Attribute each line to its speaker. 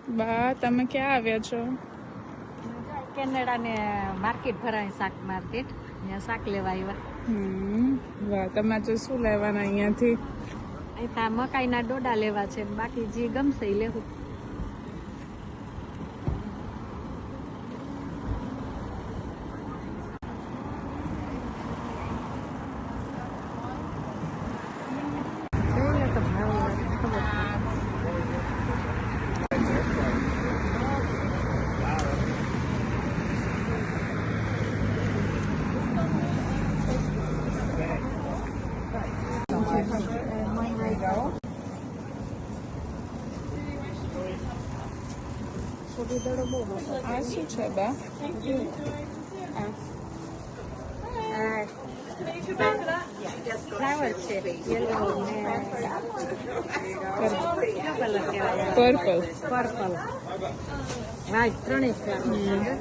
Speaker 1: બા તમે ક્યાં આવ્યા છો?
Speaker 2: કેનેડા ને માર્કેટ ભરાય, શાક માર્કેટ, ત્યાં શાક લેવા આવ્યા.
Speaker 1: વાહ, તમે તો શું લેવાના અહીંયાથી?
Speaker 2: અહીંયા મકાઈના ડોડા લેવા છે, બાકી જે ગમશે એ લેવું.
Speaker 1: આ શું છે બા?
Speaker 2: ફ્લાવર છે, યલો ને કલર કહેવાય,
Speaker 1: પર્પલ.
Speaker 2: પર્પલ, વ્હાઈટ, ત્રણેય ફ્લાવર.